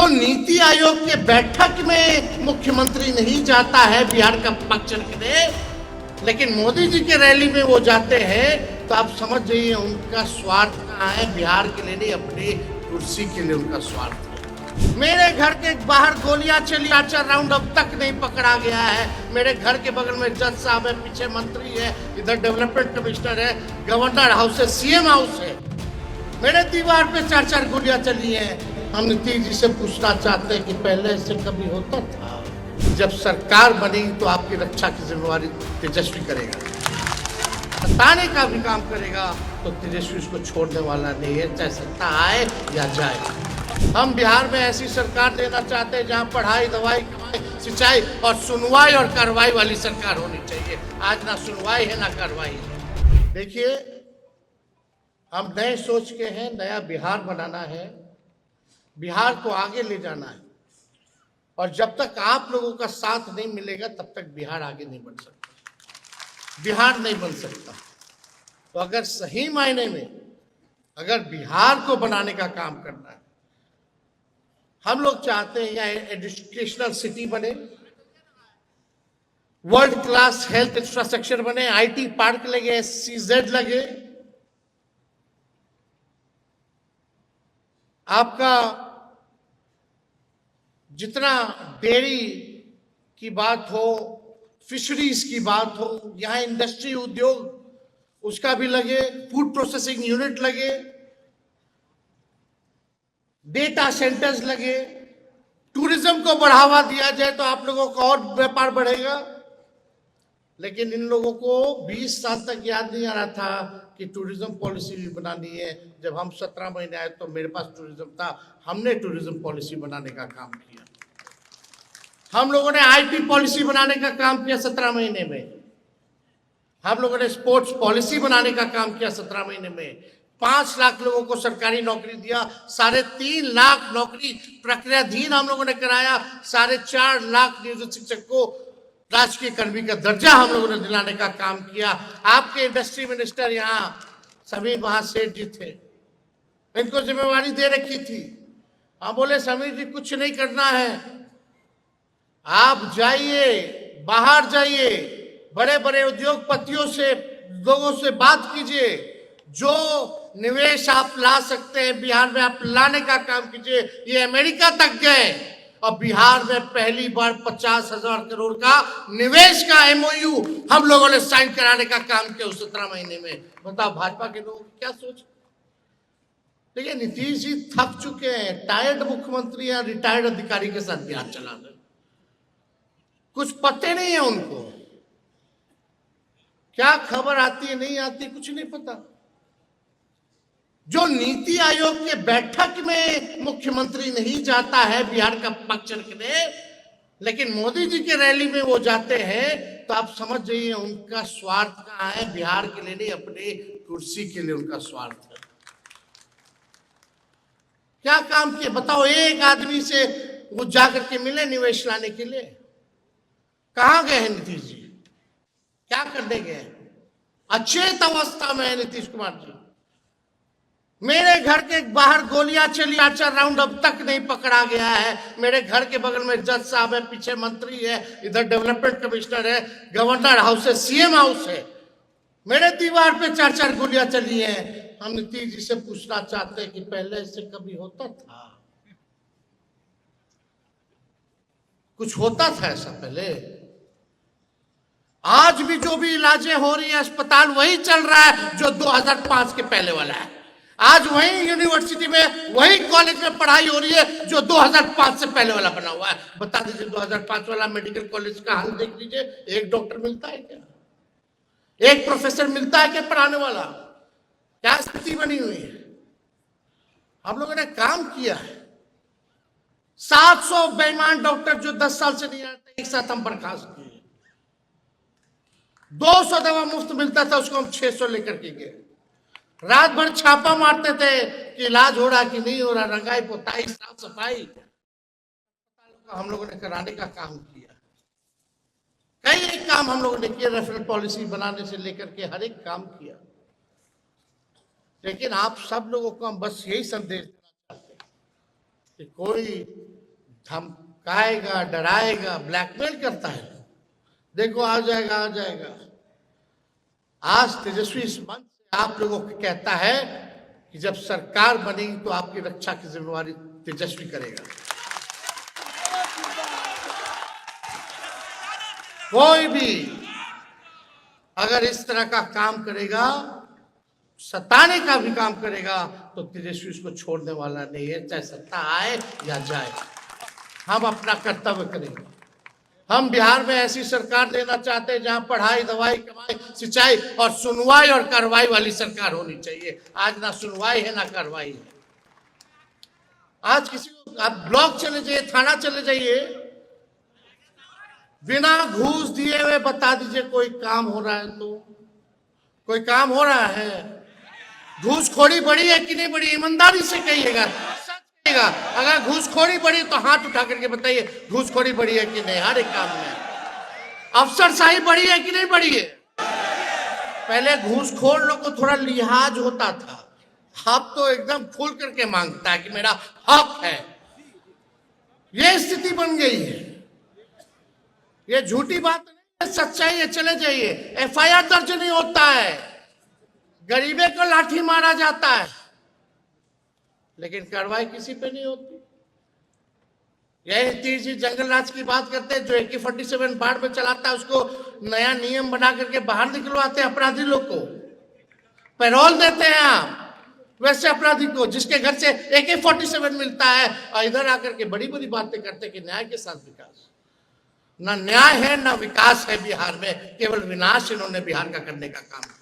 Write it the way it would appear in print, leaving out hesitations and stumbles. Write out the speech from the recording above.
नीति आयोग के बैठक में मुख्यमंत्री नहीं जाता है बिहार का पक्ष रखने, लेकिन मोदी जी के रैली में वो जाते हैं, तो आप समझ जाइए उनका स्वार्थ कहाँ है। बिहार के लिए नहीं, अपनी कुर्सी के लिए उनका स्वार्थ है। मेरे घर के बाहर गोलियां चली, 4 राउंड अब तक नहीं पकड़ा गया है। मेरे घर के बगल में जज साहब है, पीछे मंत्री है, इधर डेवलपमेंट कमिश्नर है, गवर्नर हाउस है, सीएम हाउस है। मेरे दीवार पे 4 गोलियां चली हैं। हम नीतीश जी से पूछना चाहते हैं कि पहले इससे कभी होता था? जब सरकार बनी तो आपकी रक्षा की जिम्मेवारी तेजस्वी करेगा, बताने का भी काम करेगा, तो तेजस्वी उसको छोड़ने वाला नहीं है, चाहे सत्ता आए या जाए। हम बिहार में ऐसी सरकार देना चाहते हैं जहां पढ़ाई, दवाई, कमाई, सिंचाई और सुनवाई और कार्रवाई वाली सरकार होनी चाहिए। आज ना सुनवाई है ना कार्रवाई है। देखिए, हम नए सोच के हैं, नया बिहार बनाना है, बिहार को आगे ले जाना है। और जब तक आप लोगों का साथ नहीं मिलेगा तब तक बिहार आगे नहीं बढ़ सकता, बिहार नहीं बन सकता। तो अगर सही मायने में अगर बिहार को बनाने का काम करना है, हम लोग चाहते हैं यहाँ एजुकेशनल सिटी बने, वर्ल्ड क्लास हेल्थ इंफ्रास्ट्रक्चर बने, आईटी पार्क लगे, SEZ लगे, आपका जितना डेयरी की बात हो, फिशरीज की बात हो, यहाँ इंडस्ट्री उद्योग उसका भी लगे, फूड प्रोसेसिंग यूनिट लगे, डेटा सेंटर्स लगे, टूरिज्म को बढ़ावा दिया जाए तो आप लोगों का और व्यापार बढ़ेगा। लेकिन इन लोगों को 20 साल तक याद नहीं आ रहा था कि टूरिज्म पॉलिसी भी बनानी है। जब हम 17 महीने आए तो मेरे पास टूरिज्म था, हमने टूरिज्म पॉलिसी बनाने का काम किया। हम लोगों ने IT पॉलिसी बनाने का काम किया 17 महीने में। हम लोगों ने स्पोर्ट्स पॉलिसी बनाने का काम किया 17 महीने में। 5 लाख लोगों को सरकारी नौकरी दिया, 3.5 लाख नौकरी प्रक्रियाधीन हम लोगों ने कराया, 4.5 लाख नियोजित शिक्षक को राजकीय कर्मी का दर्जा हम लोगों ने दिलाने का काम किया। आपके इंडस्ट्री मिनिस्टर यहाँ समीर महासेठ जी थे, इनको जिम्मेवारी दे रखी थी। हम बोले समीर जी कुछ नहीं करना है, आप जाइए, बाहर जाइए, बड़े बड़े उद्योगपतियों से, लोगों से बात कीजिए, जो निवेश आप ला सकते हैं बिहार में आप लाने का काम कीजिए। ये अमेरिका तक गए और बिहार में पहली बार 50,000 करोड़ का निवेश का MOU हम लोगों ने साइन कराने का काम किया उस 17 महीने में। बताओ भाजपा के लोगों की क्या सोच। देखिए, नीतीश जी थक चुके हैं, टायर्ड मुख्यमंत्री या रिटायर्ड अधिकारी के साथ बिहार चला रहे, कुछ पते नहीं है उनको, क्या खबर आती है नहीं आती कुछ नहीं पता। जो नीति आयोग के बैठक में मुख्यमंत्री नहीं जाता है बिहार का पक्ष रखने, लेकिन मोदी जी के रैली में वो जाते हैं, तो आप समझ जाइए उनका स्वार्थ कहाँ है। बिहार के लिए नहीं, अपनी कुर्सी के लिए उनका स्वार्थ है। क्या काम किए बताओ? एक आदमी से वो जाकर के मिले निवेश लाने के लिए? कहां गए हैं नीतीश जी? क्या करने गए? अचेत अवस्था में है नीतीश कुमार जी। मेरे घर के बाहर गोलियां चली, 4 राउंड अब तक नहीं पकड़ा गया है। मेरे घर के बगल में जज साहब है, पीछे मंत्री है, इधर डेवलपमेंट कमिश्नर है, गवर्नर हाउस है, सीएम हाउस है। मेरे दीवार पे 4 गोलियां चली हैं। हम नीतीश जी से पूछना चाहते हैं कि पहले इससे कभी होता था? कुछ होता था ऐसा पहले? आज भी जो भी इलाजें हो रही है अस्पताल वही चल रहा है जो 2005 के पहले वाला है। आज वही यूनिवर्सिटी में, वही कॉलेज में पढ़ाई हो रही है जो 2005 से पहले वाला बना हुआ है। बता दीजिए 2005 वाला मेडिकल कॉलेज का हाल देख लीजिए, एक डॉक्टर मिलता है क्या? एक प्रोफेसर मिलता है क्या पढ़ाने वाला? क्या स्थिति बनी हुई है? हम लोगों ने काम किया है। 700 बेईमान डॉक्टर जो 10 साल से नहीं आते, एक साथ हम बर्खास्त किए। 200 दवा मुफ्त मिलता था, उसको हम 600 लेकर के गए। रात भर छापा मारते थे कि इलाज हो रहा कि नहीं हो रहा, रंगाई पोताई साफ सफाई हम लोगों ने कराने का काम किया। कई एक काम हम लोगों ने किया, रेफरल पॉलिसी बनाने से लेकर के हर एक काम किया। लेकिन आप सब लोगों को हम बस यही संदेश देना चाहते हैं कि कोई धमकाएगा, डराएगा, ब्लैकमेल करता है। देखो आ जाएगा, आ जाएगा। आज तेजस्वी इस मंच से आप लोगों को कहता है कि जब सरकार बनेगी तो आपकी रक्षा की जिम्मेवारी तेजस्वी करेगा। कोई भी अगर इस तरह का काम करेगा, सताने का भी काम करेगा, तो तेजस्वी उसको छोड़ने वाला नहीं है, चाहे सत्ता आए या जाए। हम अपना कर्तव्य करेंगे। हम बिहार में ऐसी सरकार देना चाहते हैं जहां पढ़ाई, दवाई, कमाई, सिंचाई और सुनवाई और कार्रवाई वाली सरकार होनी चाहिए। आज ना सुनवाई है ना कार्रवाई है। आज किसी को आप ब्लॉक चले जाइए, थाना चले जाइए, बिना घूस दिए हुए बता दीजिए कोई काम हो रहा है तो कोई काम हो रहा है। घूसखोरी बढ़ी है कि नहीं बढ़ी, ईमानदारी से कहिएगा, सच कहिएगा। अगर घूसखोरी बढ़ी तो हाथ उठा करके बताइए घूसखोरी बढ़ी है कि नहीं। हर एक काम में अफसरशाही बढ़ी है कि नहीं बढ़ी है। पहले घूसखोर लोग को थोड़ा लिहाज होता था, अब तो एकदम खुल करके मांगता है कि मेरा हक है। ये स्थिति बन गई है। ये झूठी बात नहीं है, सच्चाई है। चले जाइए, एफआईआर दर्ज नहीं होता है, गरीबे को लाठी मारा जाता है, लेकिन कार्रवाई किसी पे नहीं होती। यही तीर जी जंगल राज की बात करते हैं, जो AK-47 बाढ़ में चलाता है उसको नया नियम बना करके बाहर निकलवाते हैं अपराधी लोग को, पैरोल देते हैं आप वैसे अपराधी को जिसके घर से AK-47 मिलता है, और इधर आकर के बड़ी बड़ी बातें करते हैं कि न्याय के साथ विकास। ना न्याय है ना विकास है बिहार में, केवल विनाश इन्होंने बिहार का करने का काम किया।